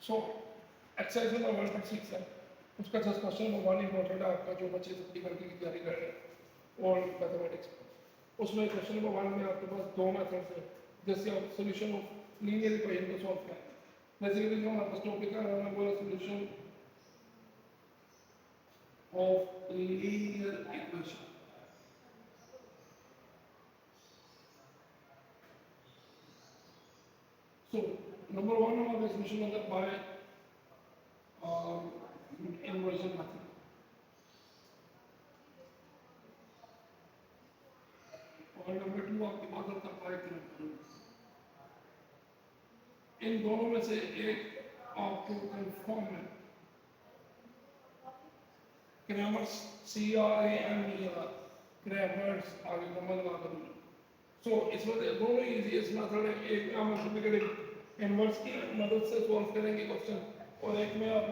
सो exercise number 1.6 है, उसका just question number 1 important है आपका, जो बच्चे अपनी करके की तैयारी कर रहे हैं और मैथमेटिक्स। उसमें क्वेश्चन नंबर 1 में आपके पास दो मेथड्स हैं जैसे आप सोल्यूशन ऑफ लीनियर इक्वेशन को सॉल्व करें। बेसिकली जो हमारे पास टॉपिक है वो है solution of linear equation. So number 1 हमारा सोल्यूशन मतलब बाय इन्वर्जन मेथड। और नंबर 2 आपके पास होता है बाय कन्वर्जन। इन दोनों में से एक आपको कंफर्म है, क्रैमर्स CRAMER, क्रैमर्स आगे नंबर लगा कर दूँ। सो इसमें दोनों इजी मेथड है, एक में हम मल्टीप्लिकेटिव इनवर्स की मदद से सॉल्व करेंगे क्वेश्चन और एक में आप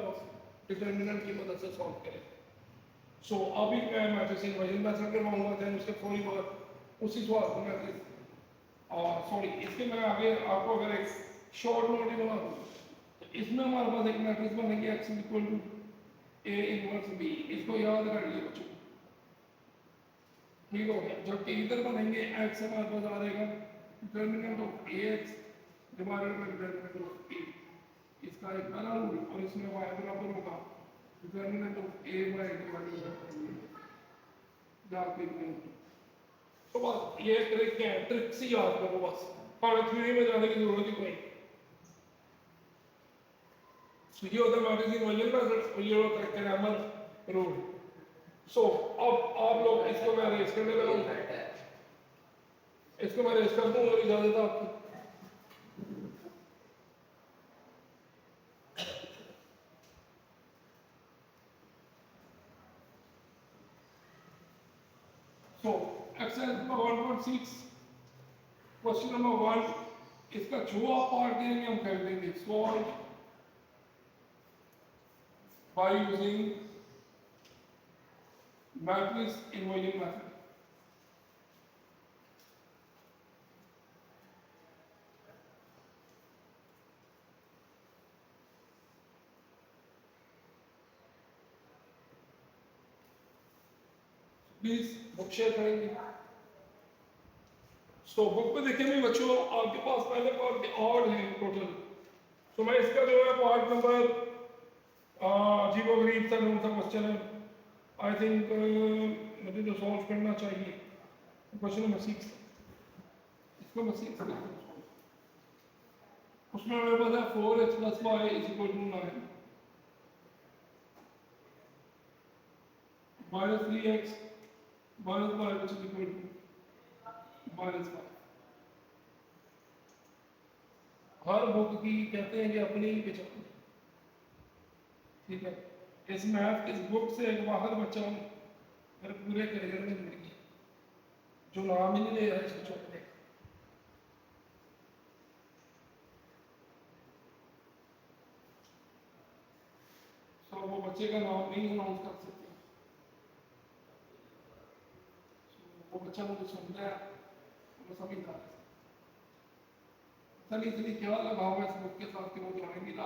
डिटर्मिनेंट की मदद से सॉल्व करेंगे। सो अभी मैं मैट्रिक्स इन्वर्जन मेथड करवाऊंगा, देन उसके थोड़ी बहुत उसी सवाल को मैं सॉरी इसके मैं आगे आपको अगर एक शॉर्ट नोट ही बना दूँ तो इसमें हमारे पास एक मैट्रिक्स बनेगी x equal to a inverse b, इसको याद कर लिए बच्चों, ठीक हो गया। जबकि इधर बनेंगे x हमारे पास आ जाएगा determinant of ax divided by determinant of b, इसका एक पहला रूल, और इसमें y बराबर होगा determinant of a by divided by जाके तो बस ये ट्रिक है, ट्रिक से याद करो बस, पर थ्योरी में जाने की जरूरत ही नहीं। So ये होता है मैट्रिक्स इन्वर्जन मेथड और ये होता है क्रैमर रूल। सो अब आप लोग इसको मैं रेस करने लगा हूं, इसको मैं रेस कर दूं और इजाजत है आपकी। So exercise number 1.6 question number 1, इसका जो आप पार्ट देंगे हम कर देंगे solve by using matrix inversion method. Please book share करेंगे। सो बुक में देखें भी बच्चों आपके पास पहले पार्ट ऑड है टोटल। सो मैं इसका जो है पार्ट नंबर जीरो गरीब सा कौन सा क्वेश्चन है, आई थिंक मुझे जो सॉल्व करना चाहिए क्वेश्चन नंबर 6, इसको मैं 6 उसमें मेरे पास है 4x + y = 9 -3x - y = -5। हर बुक की कहते हैं कि अपनी ही पहचान, ठीक है। इस मैथ इस बुक से एक बाहर बच्चा मेरे पूरे करियर में जुड़ गया, जो नाम ही नहीं ले रहा है इसको छोड़ने का। सो वो बच्चे का नाम नहीं अनाउंस कर सकते। वो बच्चा मुझे सुनता है, वो समझता है सर इतनी क्या लगा हुआ इस बुक के साथ कि वो ज्वाइन नहीं ला।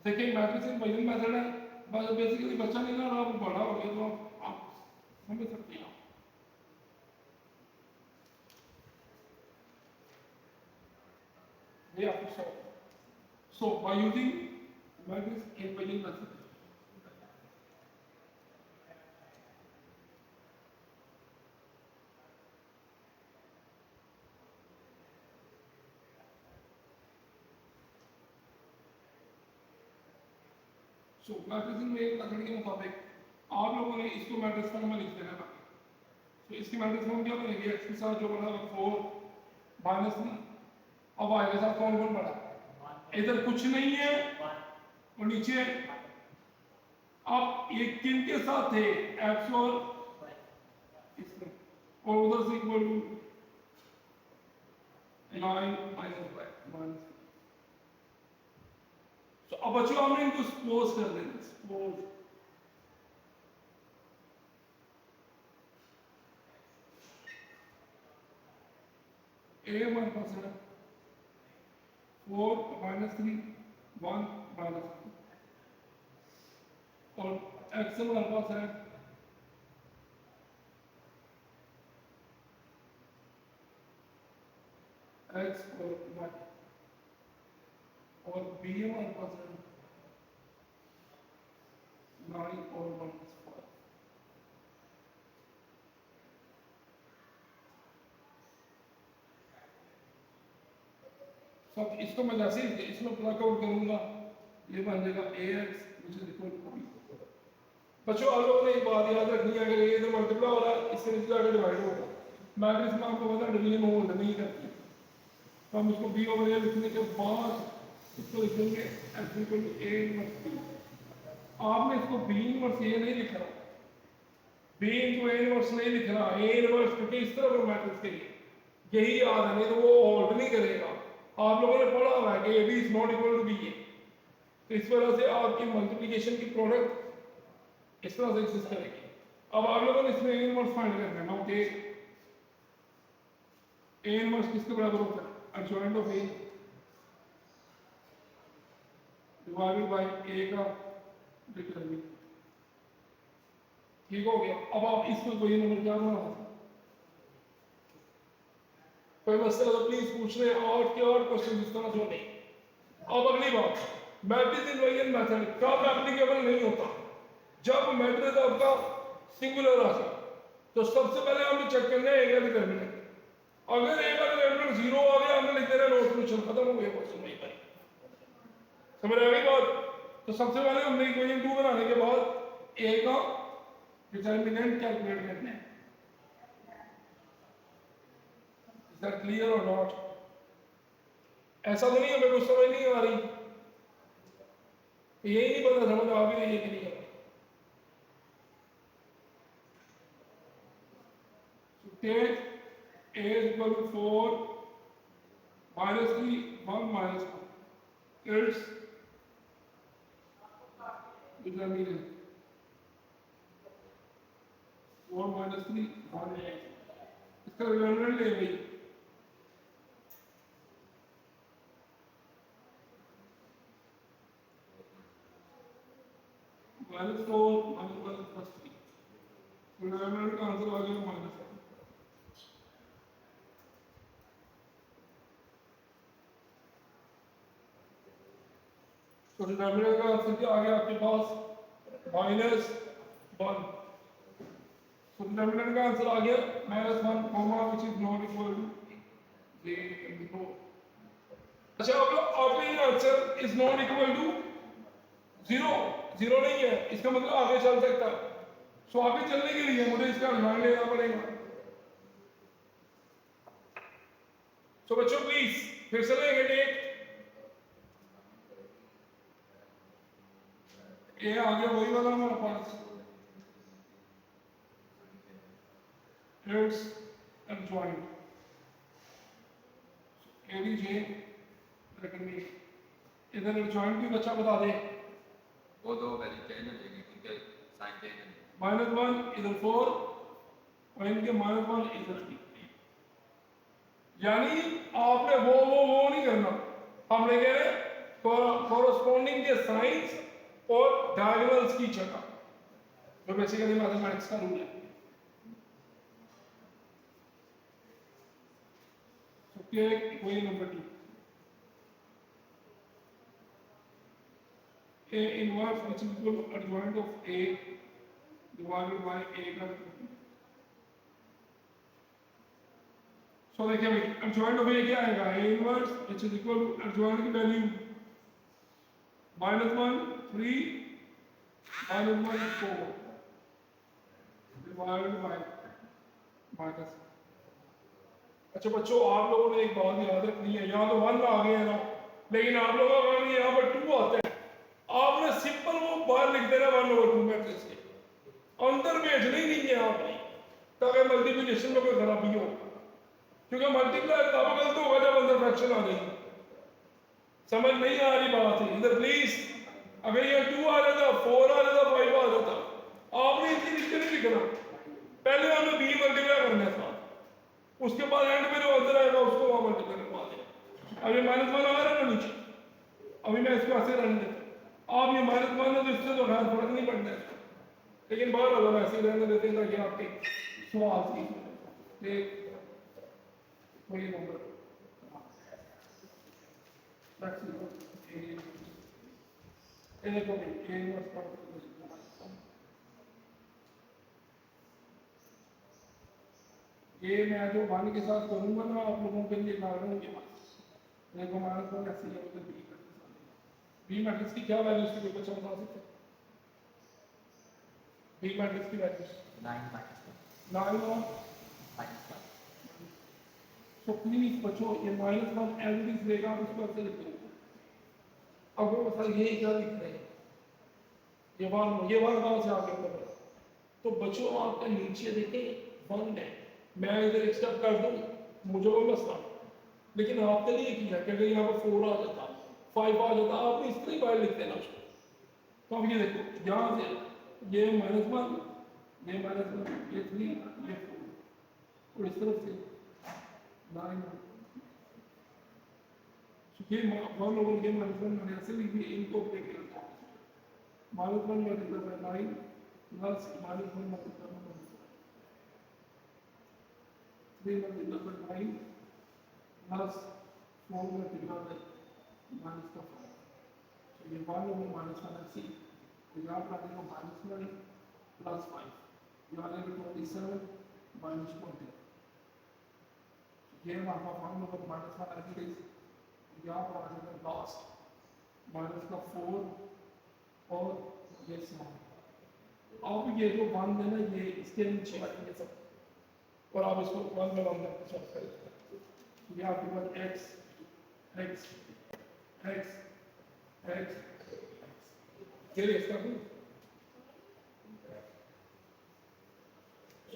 देखिए मैट्रिक्स इन्वर्जन मेथड है, बस बेसिकली बच्चा नहीं ला रहा, वो बड़ा हो गया तो आप समझ सकते हैं। ये आपको so by using matrix inversion method. So matrix में एक मेथड के मुताबिक आप लोगों ने इसको मैट्रिक्स फॉर्म में लिख देना है। तो इसकी मैट्रिक्स फॉर्म क्या बनेगी, x के साथ जो बना 4 -3, अब y के साथ कौन कौन बड़ा, इधर कुछ नहीं है और नीचे अब ये किन के साथ थे, x और इसमें, और उधर से इक्वल टू 9 - 5। तो अब बच्चों हमने इनको सपोज कर देना, सपोज ए हमारे पास है 4 माइनस 3 1 माइनस 2 और एक्स हमारे पास है एक्स और वाई और बी हमारे पास है 9 और माइनस 5। सब इसको मैं जैसे ही इसमें प्लग आउट करूंगा ये बन जाएगा A X which is equal to B. बच्चों आप लोगों ने एक बात याद रखनी है, अगर ये इधर मल्टीप्लाई हो रहा है इससे नीचे जाकर डिवाइड होगा, मैट्रिक्स में आपको पता डिवीजन होल्ड नहीं करती, तो हम इसको बी ओवर ए लिखने के बाद इसको लिखेंगे X equal to A inverse B. आपने इसको बी इनवर्स ए नहीं लिख रहा, बी इंटू ए इनवर्स नहीं लिख रहा, ए इनवर्स क्योंकि इस तरह का मैट्रिक्स के लिए यही याद है, नहीं तो वो होल्ड नहीं करेगा। आप लोगों ने पढ़ा हुआ है कि A B is not equal to B A, तो इस वजह से आपकी मल्टीप्लिकेशन की प्रोडक्ट इस तरह से एग्जिस्ट करेगी। अब आप लोगों ने इसमें ए इनवर्स फाइंड करना है ना, ओके ए इनवर्स किसके बराबर होता है, adjoint of A divided by A का डिटरमिनेंट। ठीक हो गया। अब आप इसमें कोई नंबर क्या बनाना था, कोई मसला तो प्लीज पूछ रहे हैं और क्या और क्वेश्चन इस तरह जो नहीं। अब अगली बात, मैट्रिक्स इन्वर्जन मेथड कब एप्लीकेबल नहीं होता, जब मैट्रिक्स आपका सिंगुलर आ जाए। तो सबसे पहले हमें चेक करना है ए का डिटरमिनेंट, अगर ए का डिटरमिनेंट 0 आ गया हमने लिख देना नो सॉल्यूशन, खत्म हो गया क्वेश्चन नहीं पाई। समझ आ गई बात। तो सबसे पहले हमने इक्वेशन 2 बनाने के बाद ए का डिटरमिनेंट कैलकुलेट करना है। इज दैट क्लियर और नॉट? ऐसा तो नहीं है मेरे को समझ नहीं आ रही, यही नहीं पता समझ आ भी रही है कि नहीं आ रही। Take A is equal to 4 minus 3 1 minus 1 it's determinant 4 minus 3 1 इसका डिटरमिनेंट ले भाई माइनस 4 माइनस 1 प्लस 3, डिटरमिनेंट का आंसर आ गया माइनस 1। तो डिटरमिनेंट का आंसर क्या आ गया आपके पास माइनस 1। तो डिटरमिनेंट का आंसर आ गया minus 1 comma which is not equal to 0। अच्छा अब आपका answer is not equal to 0 नहीं है, इसका मतलब आगे चल सकता है। सो आगे चलने के लिए मुझे इसका अनुमान लेना पड़ेगा। तो बच्चों प्लीज फिर से लेंगे टेक ए आ गया वही वाला हमारे पास it's adjoint A D J रकमी इधर एडजॉइंट की बच्चा बता दे, वो दो वैल्यू चेंज हो जाएगी क्योंकि साइन चेंज है। -1 इधर 4 और इनके -1 इधर 3। यानी आपने वो नहीं करना, हमने कह रहे कॉरस्पॉन्डिंग के साइंस और डायगोनल्स की जगह, जो बेसिकली मैथमेटिक्स का रूल है। तो equation number 2 A inverse which is equal to adjoint of A divided by A का। So देखिए भाई adjoint of A क्या आएगा, A inverse which is equal to adjoint की वैल्यू -1 3 -1 4 divided by माइनस। अच्छा बच्चों आप लोगों ने एक बात याद रखनी है, यहाँ तो 1 आ गया है ना, लेकिन आप लोगों का यहाँ पर 2 आता है, आपने सिंपल वो बाहर लिख देना 1/2 मैट्रिक्स के अंदर भेजना ही नहीं है आपने, ताकि मल्टीप्लिकेशन में कोई खराबी हो, क्योंकि मल्टीप्लाई तब गलत होगा जब अंदर फ्रैक्शन आ गई। समझ नहीं आ रही बात है इधर प्लीज, अगर ये 2 आ जाता 4 आ जाता 5 आ जाता, आपने इतनी नीचे नहीं लिखना, पहले हमें b मल्टीप्लाई करना था, उसके बाद एंड में जो अंदर आएगा उसको वहां मल्टीप्लाई करवा देना। अब ये माइनस वन आ रहा है ना नीचे, अभी मैं इसको ऐसे रहने देता हूँ। आप ये माइनस वन है तो इससे तो खैर फर्क नहीं पड़ता है, लेकिन बाहर अगर ऐसे रहने देते हैं ताकि आपके सवाल की एक वही नंबर ये मैं जो वन के साथ करूंगा ना आप लोगों के लिए कारण के पास देखो माइनस वन ऐसे ही होगा बी मैट्रिक्स की क्या वैल्यू इसकी कोई बच्चा बता सकते हैं? बी मैट्रिक्स की वैल्यू 9 और तो प्लीज बच्चों ये माइनस वन एवरीथिंग लेगा आप इसको ऐसे लिख दो। अब वो बता ये क्या लिख रहे हैं, ये वन कहाँ से आ गया पता? तो बच्चों आपका नीचे देखें वन है, मैं इधर एक स्टेप कर दूं मुझे कोई मसला, लेकिन आपके लिए किया कि अगर यहाँ पर 4 आ जाता 5 आ जाता आपने इस तरह बाहर लिख देना उसको। तो अब ये देखो यहाँ से ये माइनस वन ये माइनस वन ये 3 ये 4 और इस तरफ से 9 ये वन ओवर ये माइनस वन मैंने ऐसे लिख दिया, इनको ब्रेक करता हूँ minus one multiply by 9 plus minus one multiply by 3 multiply by 9 plus 4 multiply by minus का 5। तो ये वन ओवर माइनस वन ऐसे तो यहाँ पर आ जाएगा माइनस वन प्लस 5 यहाँ आ जाएगा 27 माइनस 20। ये हमारा वन ओवर माइनस वन ऐसे यहाँ पर आ जाएगा लास्ट माइनस का 4 और ये 7। अब ये जो वन है ना ये इसके नीचे आएंगे सब और आप इसको वन में वन करके सॉल्व करें। ये आपके पास एक्स एक्स एक्स एक्स ये इसका भी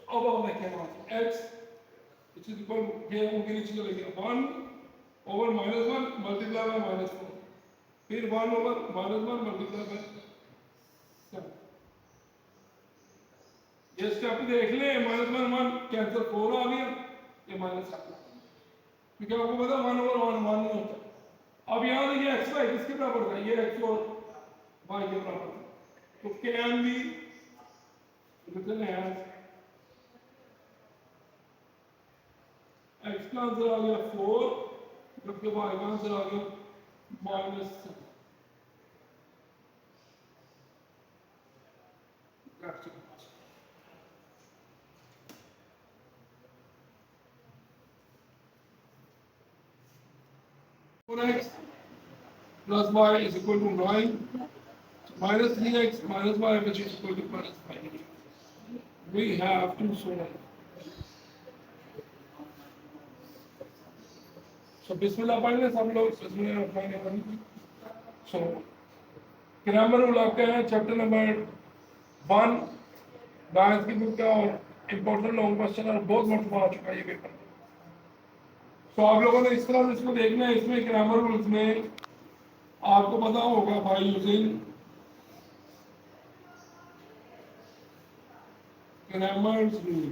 अब आप देखें वहाँ एक्स इट इज इक्वल ये उनके नीचे चले गया 1 over minus one multiply by minus 4 फिर 1 over minus one multiply by 7। ये स्टेप देख ले माइनस वन वन कैंसिल 4 आ गया ये माइनस 7 क्योंकि आपको पता 1 ओवर 1 1 नहीं होता। अब यहाँ देखिए एक्स वाई किसके बराबर था ये एक्स और वाई के बराबर था तो can be written as X का आंसर आ गया 4 जबकि वाई का आंसर आ गया minus 7। x plus y is equal to 9 minus 3x minus y which is equal to minus 5. We have to solve. So bismillah पढ़ने सब लोग bismillah पढ़ने पढ़ने। So ग्रामर रूल आपका है चैप्टर नंबर 1 डांस की बुक का और इम्पोर्टेंट लॉन्ग क्वेश्चन और बहुत मरतबा आ चुका है ये पेपर। तो आप लोगों ने इस तरह से इसको देखना है इसमें ग्रामर रूल्स में आपको पता होगा by using grammars rule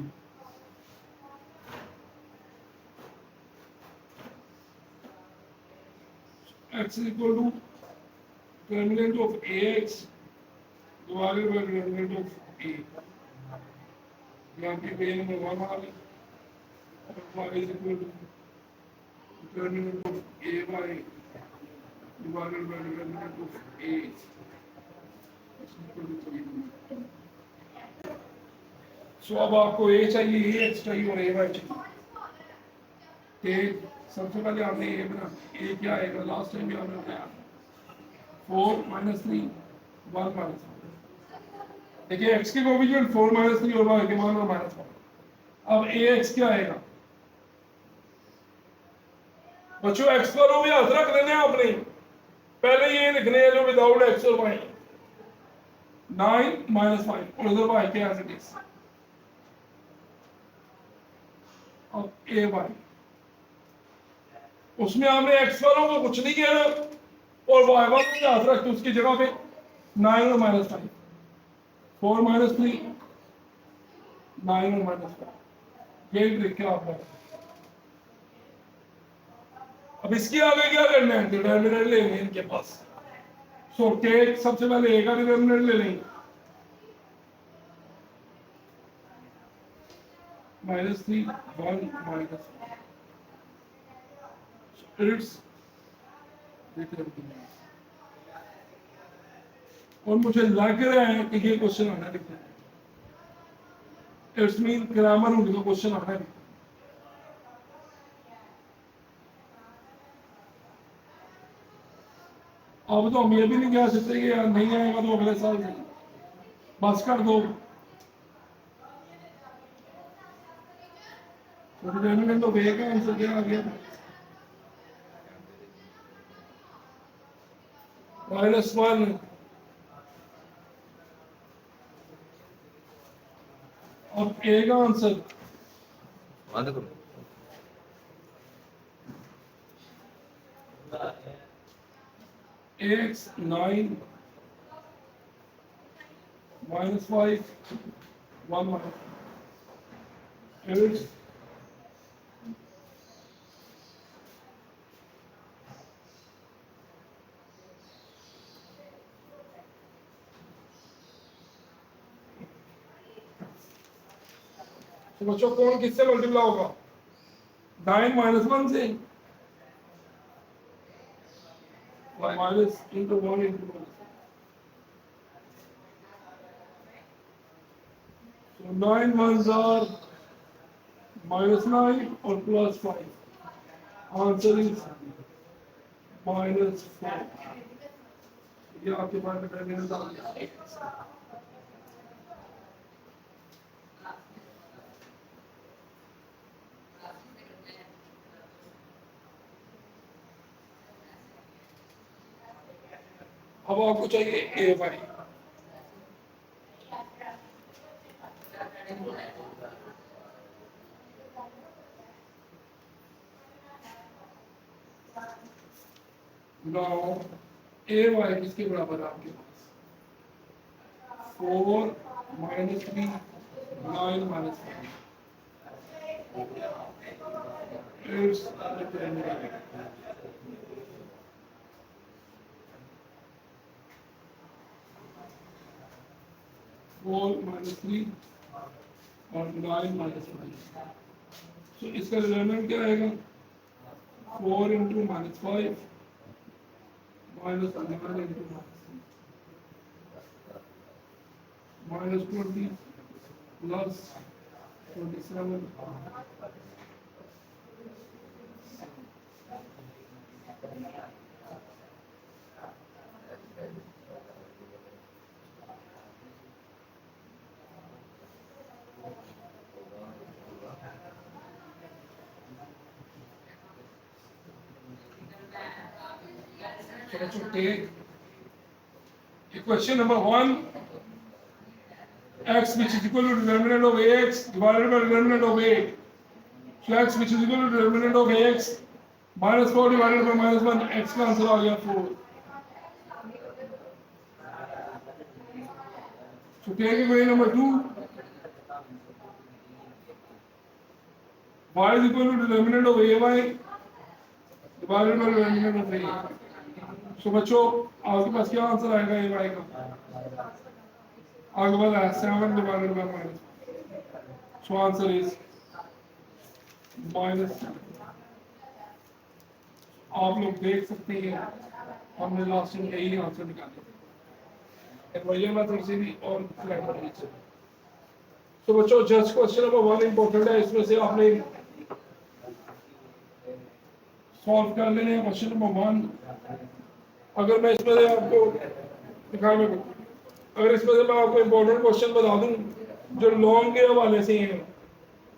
x is equal to determinant of ax divided by determinant of a यहाँ पे पे नंबर 1 आ गई और y is equal to determinant of ay divided by determinant of a सो अब आपको a चाहिए x चाहिए और ay चाहिए। सबसे पहले आपने ये बना a क्या आएगा लास्ट टाइम भी आपने बताया 4 माइनस 3 1 माइनस 1। देखिए x के कोएफिशिएंट 4 माइनस 3 और y के मान और माइनस 1। अब ax क्या आएगा बच्चों x पर वो भी हाथ रख देने आपने पहले ये लिखने हैं जो विदाउट x और y 9 माइनस 5 और उधर y के एज इट इज। अब ay उसमें आपने x वालों को कुछ नहीं कहना और y वालों को हाथ रख के उसकी जगह पे 9 और माइनस 5 4 माइनस 3 9 और माइनस 5 ये ट्रिक है आपका। अब इसके आगे क्या करना है, डिटर्मिनेंट लेंगे इनके पास। सो टेक सबसे पहले ए का डिटर्मिनेंट ले लेंगे, -3 1 माइनस इट्स डिटर्मिनेंट। और मुझे लग रहा है कि ये क्वेश्चन आना है, इट्स मीन ग्रामर रूल का क्वेश्चन आना है। अब तो हम ये भी नहीं कह सकते कि यार नहीं आएगा तो अगले साल से बस कर दो। तो डिटरमिनेंट ऑफ ए का आंसर क्या आ गया, -1। और ए का आंसर बंद करो। x 9 -5 1 8। तो बच्चों कौन किससे मल्टीप्लाई होगा, 9 -1 से, minus into 1 into 1। So 9 ones are -9 और +5, आंसर इज -4। ये आपके पास डिटरमिनेंट आ गया। अब आपको चाहिए ए वाई, नाउ ए वाई किसके बराबर है आपके पास, 4 -3 9 -5 इट्स डिटरमिनेंट। 4 -3 और 9 -5। तो इसका डिटरमिनेंट क्या आएगा, 4 into -5 -9 into -20 plus 27। So let's take equation number 1, x which is equal to determinant of ax divided by determinant of a. So x which is equal to determinant of ax -4 divided by -1, x का answer आ गया 4। So take equation number 2, y is equal to determinant of ay divided by determinant of a। So बच्चों आपके पास क्या answer आएगा ए Y का, आगे वाला 7 divided by -1। So answer is -7। आप लोग देख सकते हैं हमने लास्ट में यही आंसर निकाले, वही मेथड से भी और क्लैमर से। तो बच्चों जस्ट क्वेश्चन नंबर 1 इंपॉर्टेंट है, इसमें से आपने सॉल्व कर लेने हैं क्वेश्चन नंबर 1। अगर मैं इसमें से आपको दिखा में अगर इसमें से मैं आपको इम्पोर्टेंट क्वेश्चन बता दूं जो लॉन्ग के हवाले से हैं,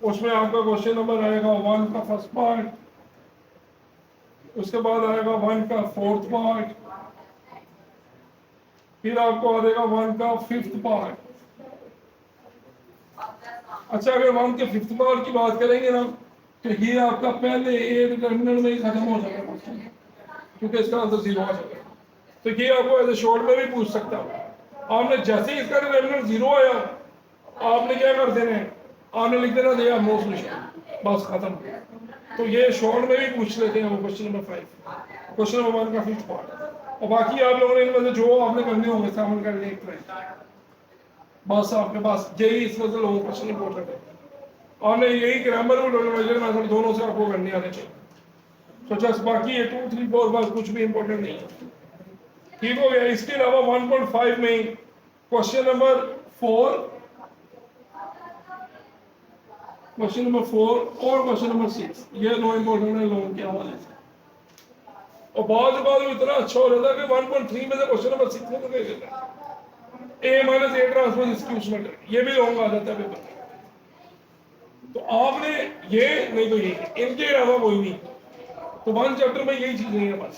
उसमें आपका क्वेश्चन नंबर आएगा 1 का फर्स्ट पार्ट, उसके बाद आएगा 1 का फोर्थ पार्ट, फिर आपको आ जाएगा 1 का फिफ्थ पार्ट। अच्छा अगर 1 के फिफ्थ पार्ट की बात करेंगे ना तो ये आपका पहले ए डिटरमिनेंट में ही खत्म हो जाएगा क्वेश्चन, क्योंकि इसका आंसर 0 आ जाएगा। तो ये आपको ऐसे शॉर्ट में भी पूछ सकता है। आपने जैसे ही इसका डिटरमिनेंट 0 आया आपने क्या कर देना है, आपने लिख देना दिया नो सॉल्यूशन, बस खत्म। तो ये शॉर्ट में भी पूछ लेते हैं वो क्वेश्चन नंबर 5, क्वेश्चन नंबर 1 का 5th पार्ट। और बाकी आप लोगों ने इनमें से जो आपने करने होंगे सामने कर लिए एक तरह, बस आपके पास यही इसमें से लोगों क्वेश्चन इंपॉर्टेंट है, और नहीं यही ग्रामर और मेजर मेथड दोनों से आपको करने आने चाहिए। तो जस्ट बाकी ये 2, 3, 4 बस कुछ भी इंपॉर्टेंट नहीं है। ठीक हो गया। इसके अलावा 1.5 में क्वेश्चन नंबर 4, क्वेश्चन नंबर 4 और क्वेश्चन नंबर 6 ये दो इंपॉर्टेंट है लोगों के हवाले से। और बाद में इतना अच्छा हो रहा था कि 1.3 में से क्वेश्चन नंबर 6 में तो कह देता है A minus A transpose excuse matter, ये भी लॉन्ग आ जाता है पेपर में। तो आपने ये नहीं तो ये, इनके अलावा कोई नहीं। तो 1 चैप्टर में यही चीजें हैं बस।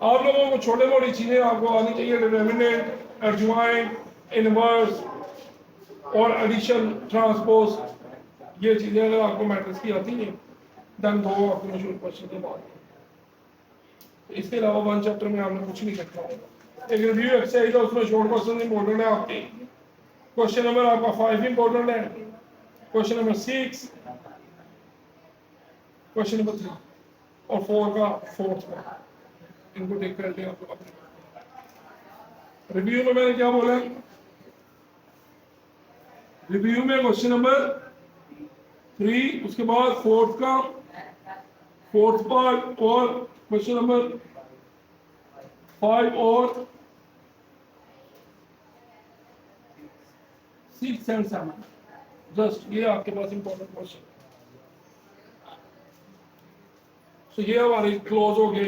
आप लोगों को छोटे मोटी चीजें आपको आनी चाहिए, डिटरमिनेंट, एडजॉइंट, इनवर्स और एडिशन, ट्रांसपोज, ये चीजें अगर आपको मैट्रिक्स की आती हैं देन दो आपको मशहूर क्वेश्चन के बाद। इसके अलावा 1 चैप्टर में आपने कुछ नहीं करना होगा। एक रिव्यू एक्सरसाइज है, उसमें शॉर्ट क्वेश्चन इंपॉर्टेंट है आपके। क्वेश्चन नंबर आपका 5 इंपॉर्टेंट है, क्वेश्चन नंबर 6, क्वेश्चन नंबर 3 और 4 का 4th का, इनको टेक करते हैं आप लोग। रिव्यू में मैंने क्या बोला, रिव्यू में क्वेश्चन नंबर 3, उसके बाद 4th का 4th पार्ट और क्वेश्चन नंबर 5 और 6 एंड 7, जस्ट ये आपके पास इंपॉर्टेंट क्वेश्चन। तो ये हमारे क्लोज हो गए।